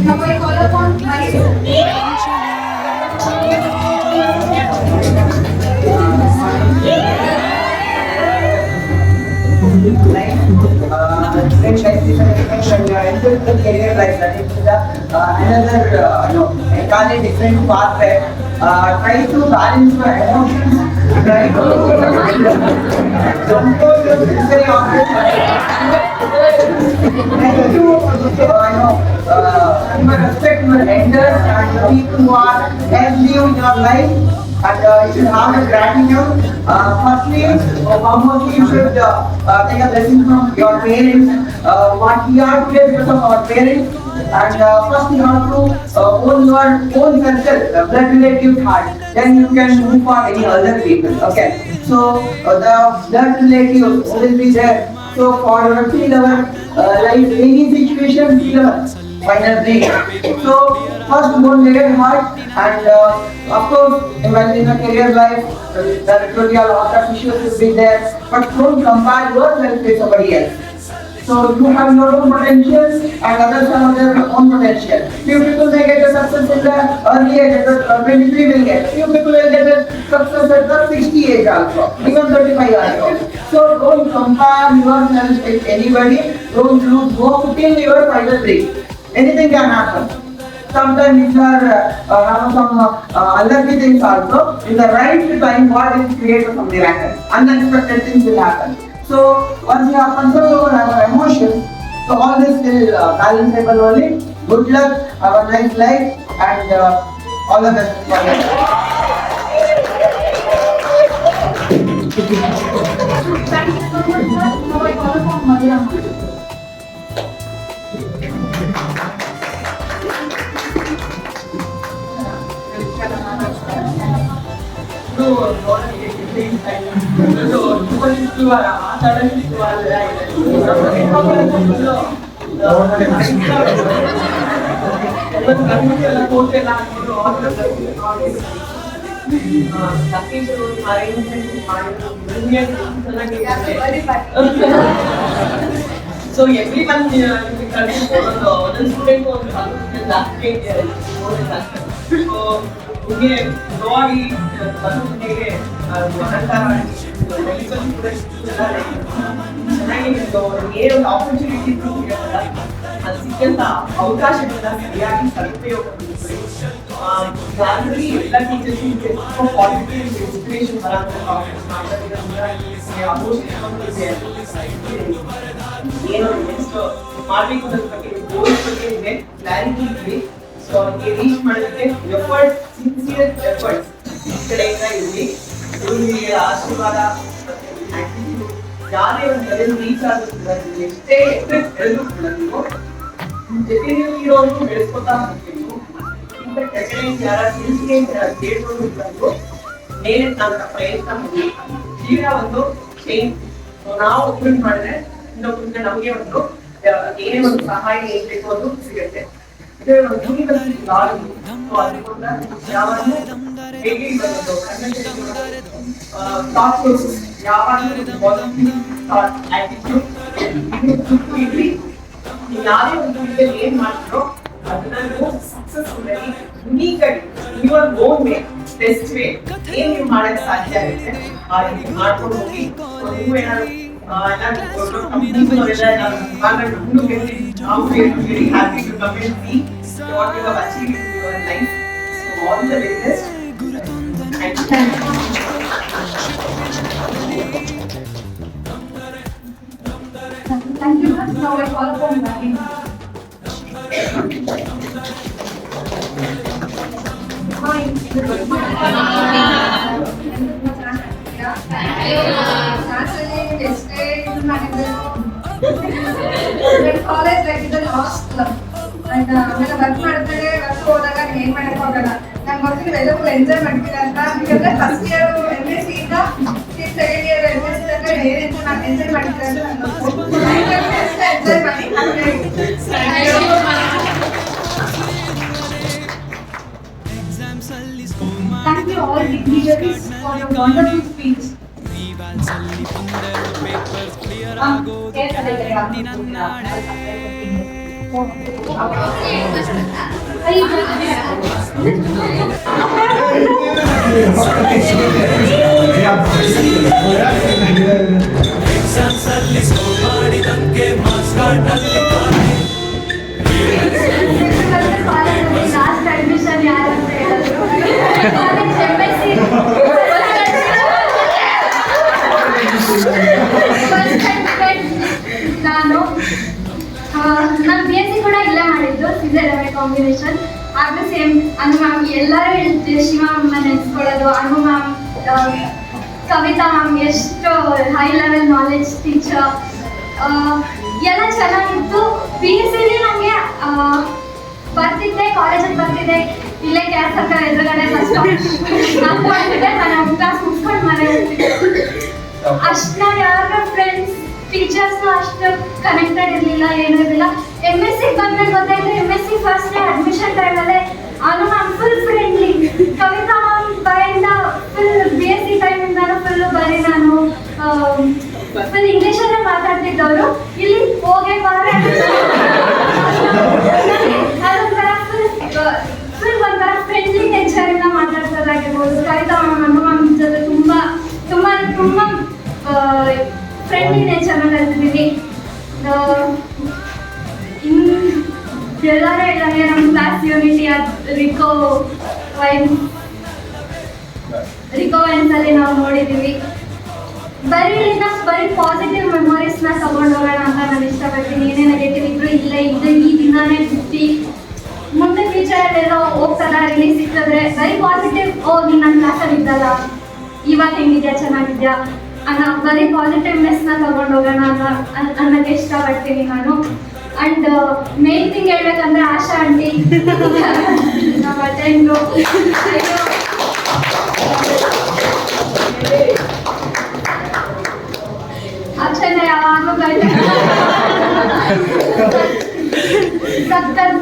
Somebody call upon life different life decisions when you are entering the career life, that is the another entirely different pathway. Try to balance your emotions. Try to control your sensory organs. Try to respect your elders and the people who are helped you in your life. And you should have a gratitude. Firstly, foremost, you should take a lesson from your parents. What we are today because of our parents. And first you have to own your own culture, blood relative heart. Then you can move for any other people. Okay. So the blood relatives will be there. So for feel our life, any situation, feel our final break. So first one-legged heart, and of course when in a career life there will be a lot of issues will be there, but don't compare yourself with somebody else. So you have your own potential and others have their own potential. Few people may get a success in the early age, at 23 will get. Few people will get a success at the 60 age also, even 35 also. So don't compare yourself with anybody. Don't lose hope till your final break. Anything can happen. Sometimes if you are have some unlucky things also, in the right time God will create some miracle. Unexpected things will happen. So once you have control over our emotions, so all this will balanceable only. Good luck, have a nice life, and all the best for you. Thank you so much, sir. Now I call upon Madhura. So everyone the student was last grade so okay ನೋಡಿ ಬರುತ್ತಿಗೆ ಚೆನ್ನಾಗಿ ಏನು ಆಪರ್ಚುನಿಟಿ ಸಿಗುತ್ತಲ್ಲ ಅದು ಸಿಕ್ಕಂತ ಅವಕಾಶಗಳನ್ನ ಸರಿಯಾಗಿ ಸದುಪಯೋಗ ಜಾಗೃತಿ ಎಲ್ಲ ಟೀಚರ್ಸ್ ಪಾಸಿಟಿವ್ ಇನ್ಸ್ಪಿರೇಷನ್ ಏನು ನೆಕ್ಸ್ಟ್ ಮಾಡಬೇಕು ಅನ್ನೋದ್ರ ಬಗ್ಗೆ ಗೋಲ್ಸ್ ಬಗ್ಗೆ ಇದೆ ಕ್ಲಾರಿಟಿ ಇದೆ ಸೊ ಅದಕ್ಕೆ ರೀಚ್ ಮಾಡೋದಕ್ಕೆ ಎಫರ್ಟ್ ಸಿನ್ಸಿಯರ್ ಎಫರ್ಟ್ಸ್ ಈ ಕಡೆಯಿಂದ ಇರಲಿ ಗುರುವಿಗೆ ಆಶೀರ್ವಾದ ಯಾರೇ ಒಂದು ಲೆವೆಲ್ ರೀಚ್ ಆಗುತ್ತೆ ಎಷ್ಟೇ ಎಫೆಕ್ಟ್ ಬೆಳೆದು ಕೂಡ ನೀವು ಜೊತೆಗೆ ಇರೋರು ಬೆಳೆಸ್ಕೊತಾ ಹೋಗ್ತೀವಿ ಇಂಥ ಕೆಳಗಡೆ ಯಾರ ತಿಳಿಸಿಗೆ ಕೇಳ್ಕೊಂಡು ಬಂದು ಮೇಲೆ ನನ್ನ ಪ್ರಯತ್ನ ಮಾಡಿ ಜೀವನ ಒಂದು ಚೇಂಜ್ ನಾವು ಒಬ್ಬರು ಮಾಡಿದ್ರೆ ಇನ್ನೊಬ್ಬರಿಗೆ ನಮಗೆ ಒಂದು ಏನೇ ಒಂದು ಸಹಾಯ ಏನ್ ಬೇಕು ಅದು ಸಿಗುತ್ತೆ ಯಾವಾಗಲೂ ಹೇಗೆ ಯಾರೇ ಒಂದು ವಿಷಯ ಏನ್ ಮಾಡ್ತಿರೋ ಅದನ್ನ ನೀವು ಸಕ್ಸಸ್ಫುಲ್ ಆಗಿ ಯುನೀಕ್ ಆಗಿ your own way best way ಏನ್ ನೀವು ಮಾಡಕ್ ಸಾಧ್ಯ ಆಗುತ್ತೆ ಆ ರೀತಿ ಮಾಡ್ಕೊಂಡು ಹೋಗಿ ನೀವು ಏನಾದ್ರು very happy to come and see what you have achieved in your life. So all the very best. Thank you. Thank you, ma'am. Now I call upon Ravi. Hi. College life ಇದೆ ಲಾಸ್ಟ್ ಆಯ್ತಾ ಆಮೇಲೆ ವರ್ಕ್ ಮಾಡ್ತಾರೆ ವರ್ಕ್ ಹೋದಾಗ ಏನ್ ಮಾಡಕ್ ಹೋಗಲ್ಲ ನಂಗೆ ಗೊತ್ತಿಲ್ಲ ಎಲ್ಲ ಫುಲ್ ಎಂಜಾಯ್ ಮಾಡ್ತೀರಾ ಅಂತ ಯಾಕಂದ್ರೆ ಫಸ್ಟ್ ಇಯರ್ MSc ಇಂದ ಸೆಕೆಂಡ್ ಇಯರ್ MSc ತನಕ ಏನ್ ಎಂಜಾಯ್ ಮಾಡ್ತೀರಾ ಅಂತ ಎಂಜಾಯ್ ಮಾಡಿ Thank you all dignitaries for your wonderful speech. ಮಾಡಿದಂಗೆ ನಾನು ಬಿ ಎಸ್ ಸಿ ಕೂಡ ಇಲ್ಲೇ ಮಾಡಿದ್ದು ಸಿದ್ದರಾಮಯ್ಯ ಕಾಂಬಿನೇಷನ್. ಆಗ ಸೇಮ್ ಅನು ಮ್ಯಾಮ್ ಎಲ್ಲರೂ ಹೇಳ್ತೀವಿ, ಶಿವ ಅಮ್ಮ ನೆನೆಸ್ಕೊಳ್ಳೋದು, ಅನು ಮ್ಯಾಮ್, ಕವಿತಾ ಮ್ಯಾಮ್ ಎಷ್ಟು ಹೈ ಲೆವೆಲ್ ನಾಲೆಡ್ಜ್ ಟೀಚರ್, ಎಲ್ಲ ಚೆನ್ನಾಗಿತ್ತು. ಬಿ ಎಸ್ ಸಿಲಿ ನನಗೆ ಬರ್ತಿದ್ದೆ, ಕಾಲೇಜಲ್ಲಿ ಬರ್ತಿದ್ದೆ, ಇಲ್ಲೇ ಕ್ಯಾಸ್ ಸರ್ಕಾರ ಎದುರುಗಡೆ ಫಸ್ಟ್ ಮಾಡ್ತಿದ್ದೆ, ನಾನು ಕ್ಲಾಸ್ ಮುಗಿಸ್ಕೊಂಡು ಮನೆ ಹೋಗ್ತಿದ್ದೆ. ಅಷ್ಟು ನಾನು ಯಾರ ಫ್ರೆಂಡ್ಸ್ ಟೀಚರ್ಸ್ನು ಅಷ್ಟು ಕನೆಕ್ಟೆಡ್ ಇರಲಿಲ್ಲ, ಏನೂ ಇರಲಿಲ್ಲ. ಎಮ್ ಎಸ್ ಸಿ ಬಂದ್ಮೇಲೆ ಗೊತ್ತಾಯ್ತು, M S C first day admission ಟೈಮಲ್ಲೇ Anu ma'am full friendly, Kavita ma'am ಬಾಯಿಂದ ಫುಲ್ ಬಿ ಎಸ್ ಸಿ ಟೈಮಿಂದಾನು ಫುಲ್ಲು ಬರೀ ನಾನು ಫುಲ್ ಇಂಗ್ಲೀಷಲ್ಲೇ ಮಾತಾಡ್ತಿದ್ದವರು, ಇಲ್ಲಿ ಹೋಗೇ ಬಾರೆ ಅದೊಂಥರ ಫುಲ್ ಒಂಥರ ಫ್ರೆಂಡ್ಲಿ ನೇಚರಿಂದ ಮಾತಾಡ್ಸೋದಾಗಿರ್ಬೋದು. ಕವಿತಾ ಮ್ಯಾಮ್, ಅನು ಮ್ಯಾಮ್ ಜೊತೆ ತುಂಬ ತುಂಬ ತುಂಬ ಫ್ರೆಂಡ್ಲಿ ನೇಚರ್ನ ಕಲ್ತಿದ್ದೀನಿ. ಎಲ್ಲರೂ ಹೇಳ್ದಂಗೆ ನಮ್ಮ ಕ್ಲಾಸ್ ಯೂನಿಟಿ ರಿಕೋ ವೈನ್ಸಲ್ಲಿ ನಾವು ನೋಡಿದ್ದೀವಿ. ಬರೀ ಪಾಸಿಟಿವ್ ಮೆಮೊರೀಸ್ನ ತಗೊಂಡು ಹೋಗೋಣ ಅಂತ ನಾನು ಇಷ್ಟಪಡ್ತೀನಿ. ಏನೇ ನೆಗೆಟಿವ್ ಇದ್ರು ಇಲ್ಲೇ ಇದೆ, ಈ ದಿನಾನೇ ಬಿಟ್ಟು ಮುಂದೆ ಫ್ಯೂಚರಲ್ಲೆಲ್ಲ ಹೋಗ್ತದ ರಿಲೀಸ್ ಸಿಕ್ಕಿದ್ರೆ ಬರೀ ಪಾಸಿಟಿವ್, ನೀನು ನನ್ನ ಕ್ಲಾಸಲ್ಲಿ ಇದ್ದಲ್ಲ, ಇವಾಗ ಹೆಂಗಿದ್ಯಾ, ಚೆನ್ನಾಗಿದ್ಯಾ ಅನ್ನೋ ಬರೀ ಪಾಸಿಟಿವ್ನೆಸ್ನ ತಗೊಂಡು ಹೋಗೋಣ ಅನ್ನೋಕ್ಕೆ ಇಷ್ಟಪಡ್ತೀನಿ ನಾನು. ಆ್ಯಂಡ್ ಮೇನ್ ಥಿಂಗ್ ಹೇಳ್ಬೇಕಂದ್ರೆ ಆಶಾ ಆಂಟಿ ನಮ್ಮ ಅಟೆಂಡ್ರು ಅಕ್ಷರ ಯಾವಾಗಲೂ ಸಖತ್,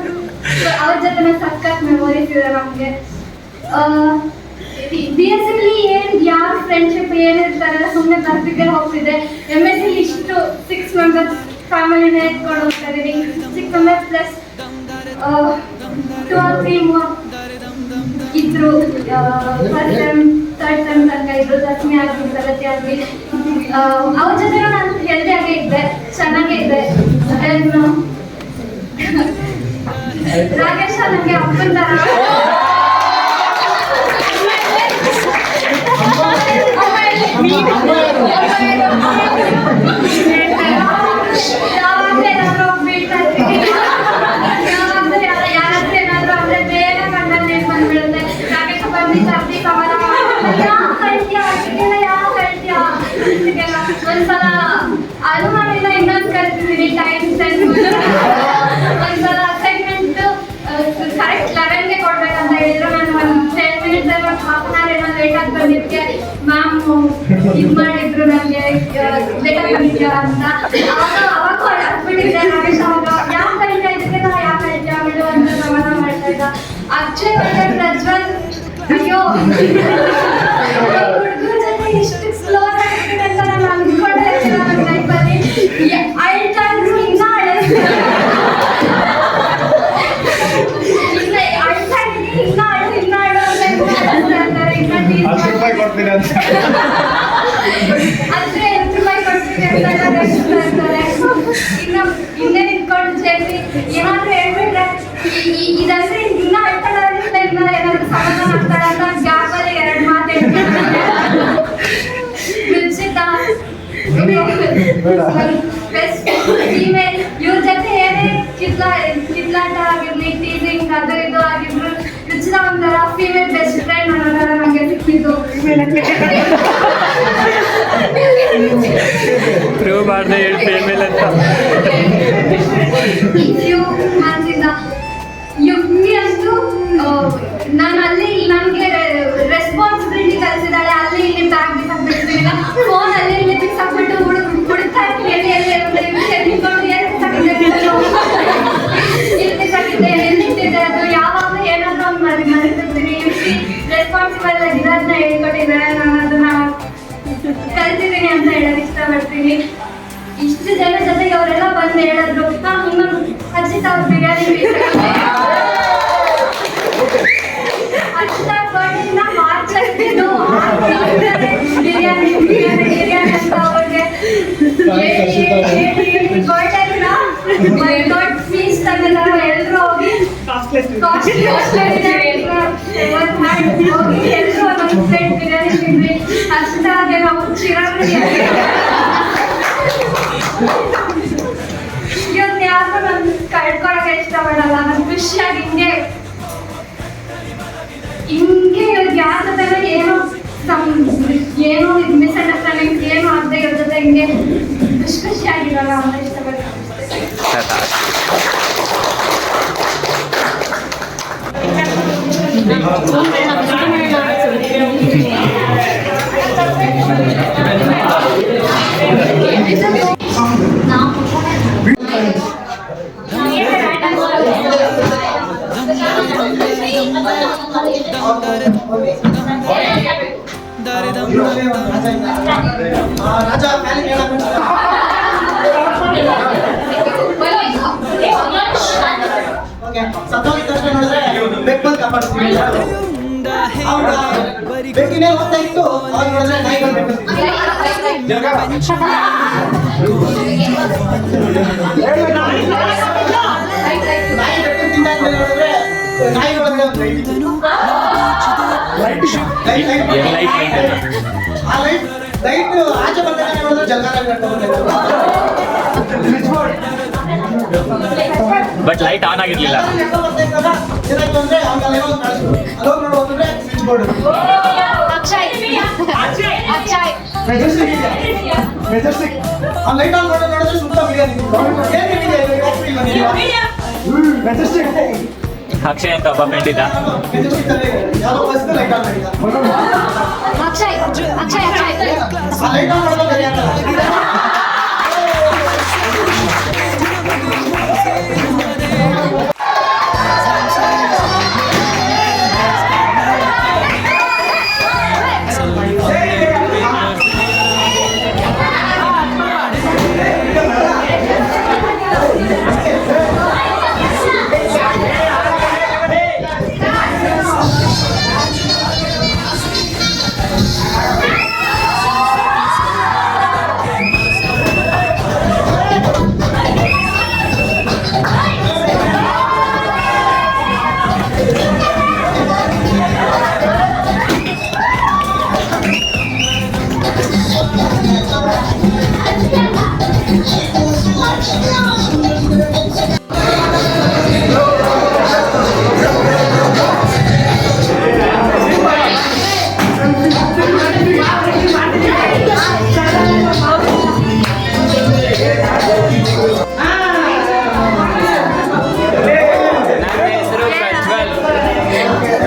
ಅವ್ರ ಜೊತೆ ಸಖತ್ ಮೆಮೊರೀಸ್ ಇದೆ ನಮಗೆ. ಬಿ ಎಸ್ ಸಿಲಿ ಏನು ಯಾರ ಫ್ರೆಂಡ್ಶಿಪ್ ಏನಿರ್ತಾರೆ ಸುಮ್ಮನೆ ಬರ್ತಿದ್ದೆ ಹೋಗ್ತಿದ್ದೆ. ಎಮ್ ಎಸ್ ಸಿಲಿ ಇಷ್ಟು 6 ಮೆಂಬರ್ಸ್ ಫ್ಯಾಮಿಲಿನ ಎತ್ಕೊಂಡು ಹೋಗ್ತಾ ಇದ್ದೀವಿ. 6 ಮೆಂಬರ್ಸ್ ಪ್ಲಸ್ 2 or 3 more ಇದ್ರು. ಫಸ್ಟ್ ಟೈಮ್ ಥರ್ಡ್ ಟೈಮ್ ತನಕ ಇದ್ರು. ದಸಮಿ ಆಗಲಿ, ತರಗತಿ ಆಗಲಿ, ಅವ್ರ ಜೊತೆ ನಾನು ಹೆಲ್ದಿಯಾಗೇ ಇದ್ದೆ, ಚೆನ್ನಾಗೇ ಇದ್ದೆ. ರಾಕೇಶ ನನಗೆ ಅಪ್ಪನ ಥರ ಯಾರಾದ್ರೂ ಏನಾದ್ರು ಅಂದ್ರೆ ಬೇಗ ಕಣ್ಣಲ್ಲಿ ನೀರು ಬಂದ್ಬಿಡುತ್ತೆ. ರಾಕೇಶ ಬಂದು ಸಮಾಧಾನ ಯಾವ ಕಳ್ತೀಯ ಒಂದ್ಸಲ ಅನುಮಾನಿಂದ ಇನ್ನೊಂದು ಕಲ್ತಿದ್ದೀನಿ, ಟೈಮ್ ಸೆನ್ಸ್. ಒಂದ್ಸಲ ಅಸೈನ್ಮೆಂಟ್ ಕರೆಕ್ಟ್ 11ಗೆ ಕೊಡ್ಬೇಕಂತ ಹೇಳಿದ್ರು. ನಾನು ಒಂದು 10 minutes ಒಂದು ಹಾಫ್ ಅನ್ ಅವರ್ ಏನೋ ಲೇಟಾಗಿ ಬಂದಿದ್ದಕ್ಕೆ ಮ್ಯಾಮ್ ಇದು ಮಾಡಿದ್ರು ನನಗೆ ಲೇಟಾಗಿ ಬಂದಿದ್ಯಾ ಅಂತ. ಅವಾಗ ಹತ್ಬಿಟ್ಟಿದ್ದೆ. ರಾಕೇಶ್ ಅವಾಗ ಯಾವ ಕಲಿತಾ ಇದಕ್ಕೆ ನಾ ಯಾವ ಕಲಿತಾ ಬಿಡು ಅಂತ ಸಮಾಧಾನ ಮಾಡ್ತಾ ಇದ್ದ. ಅಕ್ಷಯ್ ಪ್ರಜ್ವಲ್, ಅಯ್ಯೋ ಹುಡುಗರ ಜೊತೆ ಇಷ್ಟು ಕ್ಲೋಸ್ ಆಗ್ತಿದೆ ಅಂತ ನಾನು ಅಂದ್ಕೊಂಡೇ ಇರ್ಲಿಲ್ಲ ನನ್ನ ಲೈಫಲ್ಲಿ. ಅಳ್ತಾ ಇದ್ರು, ಇನ್ನೂ ಅಂದ್ರೆ ₹10 ಕೊಡ್ತೀನಿ ಇನ್ನೇ ನಿಂತ್ಕೊಂಡು ಸೇರಿಸಿ ಏನಾದ್ರು ಹೇಳ್ಬಿಟ್ರೆ ಇದಂದ್ರೆ ಇನ್ನೂ ಅಳ್ತಾಳಿಂದ ಇನ್ನೂ ಏನಾದ್ರು ಸಮಾಧಾನ ಆಗ್ತಾಳೆ ಅಂತ ಗ್ಯಾಪಲ್ಲಿ 2 ಮಾತು ಹೇಳ್ತಾರೆ. ರುಚಿತಾ ಬೆಸ್ಟ್ ಫೀಮೇಲ್, ಇವ್ರ ಜೊತೆ ಏನೇ ಕಿತ್ಲಾಟ ಆಗಿರ್ಲಿ, ಟೀಸಿಂಗ್ ಅದು ಇದು ಆಗಿದ್ರು, ರುಚಿತಾ ಒಂಥರ ಫೀಮೇಲ್ ಬೆಸ್ಟ್ ಫ್ರೆಂಡ್ ಅನ್ನೋದರ ನಮಗೆ ಸಿಕ್ಕಿದ್ದು. ಪ್ರೂವ್ ಮಾಡದೆ ಹೇಳಿ ಫೀಮೇಲ್ ಅಂತ. ಯುಕ್ತಿ ಅಷ್ಟು ನಾನು ಅಲ್ಲಿ ನನಗೆ ರೆಸ್ಪಾನ್ಸಿಬಿಲಿಟಿ ಕಲಿಸಿದಾಳೆ. ಅಲ್ಲಿ ಇಲ್ಲಿ ಬ್ಯಾಗ್ ಬಿಸಾಕ್ಬಿಡ್ತೀನಿ, ಫೋನ್ ಅಲ್ಲಿ ಇಲ್ಲಿ ಬಿಸಾಕ್ಬಿಟ್ಟು ಹುಡುಕ್ತಾ ಇರ್ತೀನಿ, ಎಲ್ಲಿ ಎಲ್ಲಿಟ್ಟಿದ್ದೆ ಅದು ಯಾವಾಗ ಏನಾದರೂ ಒಂದು ಮರಿತಿರ್ತೀನಿ. ರೆಸ್ಪಾನ್ಸಿಬಲ್ ಆಗಿರೋದನ್ನ ಹೇಳ್ಕೊಟ್ಟಿದ್ದಾರೆ, ನಾನು ಅದನ್ನ ಕಲ್ತಿದ್ದೀನಿ ಅಂತ ಹೇಳೋದು ಇಷ್ಟಪಡ್ತೀನಿ. ಇಷ್ಟು ಜನ ಜೊತೆಗೆ ಅವರೆಲ್ಲ ಬಂದು ಹೇಳಿದ್ರು, ಇನ್ನೊಂದು ಅರ್ಜಿತ ಅವ್ರ ಬಿರಿಯಾನಿ ಅರ್ಜಿತ ಬರ್ಡಿಂದ ಮಾರ್ಚ್ ಆಗ್ತಿದ್ದು ಬಿರಿಯಾನಿ ಅಂತ ಅವ್ರಿಗೆ ಬರ್ಡೇ ದೊಡ್ಡ ಫೀಸ್ ತಂದಿದ್ದಾರೆ. ಎಲ್ಲರೂ ಹೋಗಿ ಕಾಸ್ಟ್ಲಿ ಹೋಗಿ ಎಲ್ಲರೂ ಒಂದೊಂದು ಪ್ಲೇಟ್ ಬಿರಿಯಾನಿ ತಿಂದ್ವಿ. ಅರ್ಜಿತ ನಾವು ಚಿರಾಂಗ್ ಏನು ಮಿಸ್ಅಂಡರ್ಸ್ಟ್ಯಾಂಡಿಂಗ್ ಏನು ಆಗದೆ ಇವ್ರ ಜೊತೆ ಹಿಂಗೆ ಖುಷಿಯಾಗಿರಲ್ಲ ಅಂತ ಇಷ್ಟಪಡ್ತೀನಿ. ರಾಜ ಸತ್ತೋಗಿದ ತಕ್ಷಣ ನೋಡಿದ್ರೆ ಬೆಕ್ ಬಂದು ಕಾಪಾಡ್ತೀವಿ. ಬೆಕ್ಕಿನೇ ಹೋಗ್ತಾ ಇತ್ತು, ಅವಾಗ ನೋಡಿದ್ರೆ ನಾಯಿ ಬಂದು ನಾಯಿ ಬೆಕ್ಕ ತಿಂದಾದ್ಮೇಲೆ ನೋಡಿದ್ರೆ ನಾಯಿ ಒಳಗಡೆ ಒಂದು ಲೈಟ್ ಆಚೆ ಬರ್ತಾನೆ ನೋಡಿದ್ರೆ ಜಲ್ಗಾರ ಬಟ್ ಲೈಟ್ ಆನ್ ಆಗಿರ್ಲಿಲ್ಲ. ಅಕ್ಷಯ್ ಅಂತ ಒಬ್ಬ ಫ್ರೆಂಡ್ ಇದ್ದ. ಅಕ್ಷಯ್ ಅಕ್ಷಯ್ ಅಕ್ಷಯ್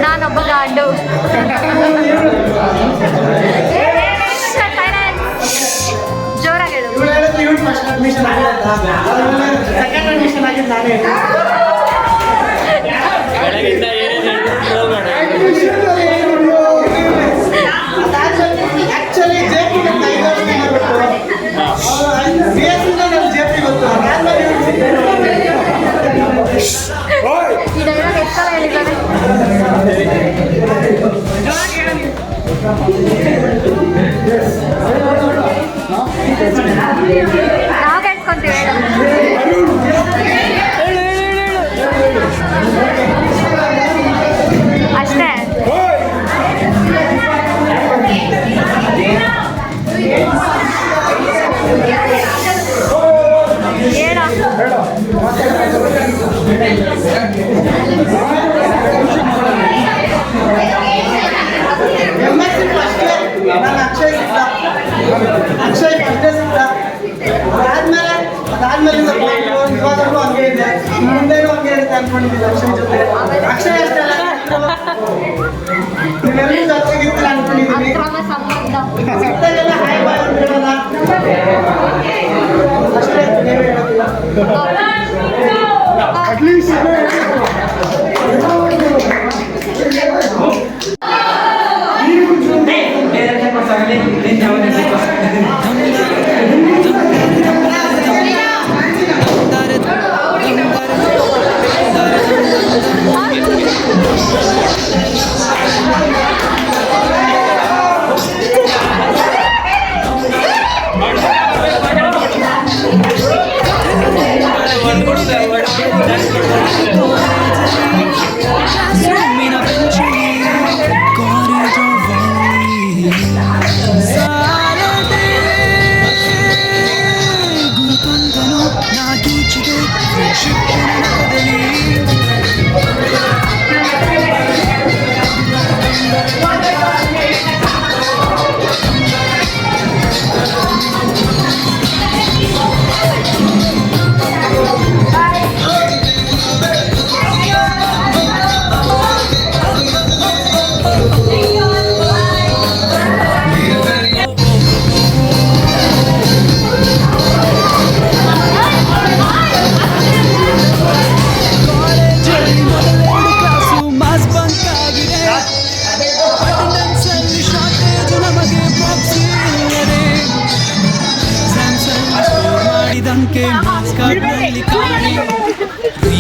ನಾನೊಬ್ಬ ಗಾಂಡು. ಜೋರಾಗಿ ಹೇಳು. ಬೆಳಗಿಂದ ಏನೇನು ಆಕ್ಚುಲಿ ಜೆಪಿ ಈ ಡೈಲಾಗ್ ಎಷ್ಟು ಸಲ ಹೇಳಿದ್ದಾರೆ? ನಾವು ಕೇಳ್ಕೊಂತೀವಿ. ಅಷ್ಟೇ. ಹೇಳ ಅಕ್ಷಯ್ ಫಸ್ಟ್ ಸಿಕ್ತ. ಅದಾದ್ಮೇಲೆ ಇವಾಗಲೂ ಹಂಗೆ ಇದೆ, ಮುಂದೆನೂ ಹಂಗೆ ಇರುತ್ತೆ ಅನ್ಕೊಂಡಿದ್ದೀನಿ ಅಕ್ಷಯ್ ಜೊತೆ. ಅಕ್ಷಯ್ ಅಷ್ಟೇ ಅಲ್ಲ, ನೀವೆಲ್ಲರೂ ಜೊತೆಗಿರ್ತೀರ ಅನ್ಕೊಂಡಿದ್ದೀನಿ. ಅಕ್ರಮ ಸಂಬಂಧ. ಸಿಕ್ತಾಗೆಲ್ಲ ಹಾಯ್ ಬಾಯ್ ಅಂದ್ಬಿಡೋಣ ಅಷ್ಟೇ, ನೀವೇ ಹೇಳೋದಿಲ್ಲ.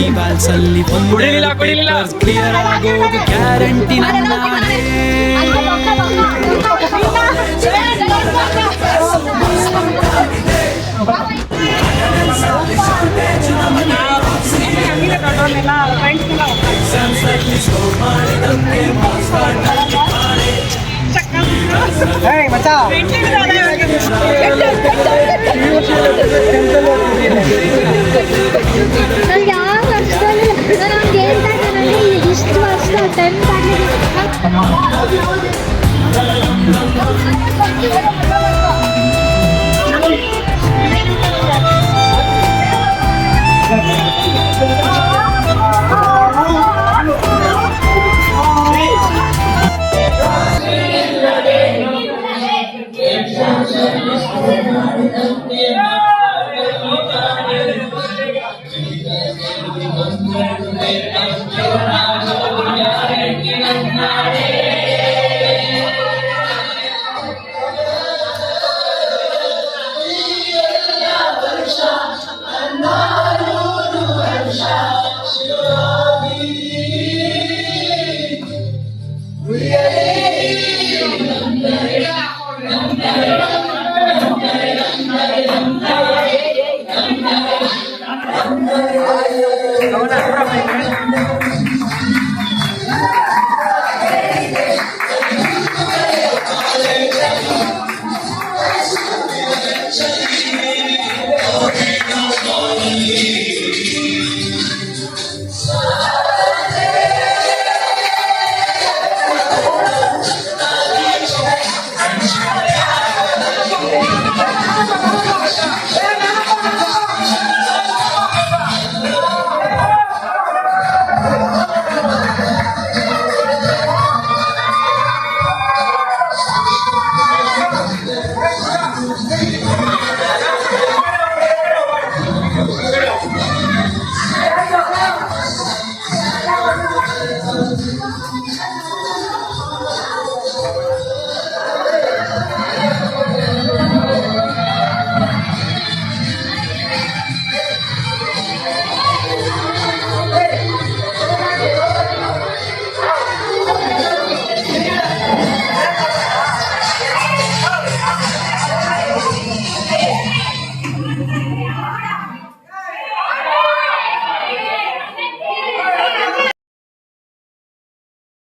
ಈ ವ್ಯಾಲ್ಸ್ ಅಲ್ಲಿ ಕುಡಿಲಿಲ್ಲ, ಕುಡಿಲಿಲ್ಲ. ಕ್ಲಿಯರ್ ಆಗೋದು ಗ್ಯಾರಂಟಿ ನನ್ನಾನೇ. ನನಗೆ ಯಾವ ವರ್ಷದಲ್ಲಿ ನಾನು ಅವ್ನಿಗೆ ಹೇಳ್ತಾ ಇದ್ದೆ, ನನಗೆ ಇಷ್ಟು ವರ್ಷ 10th ಆಗಿದೆ.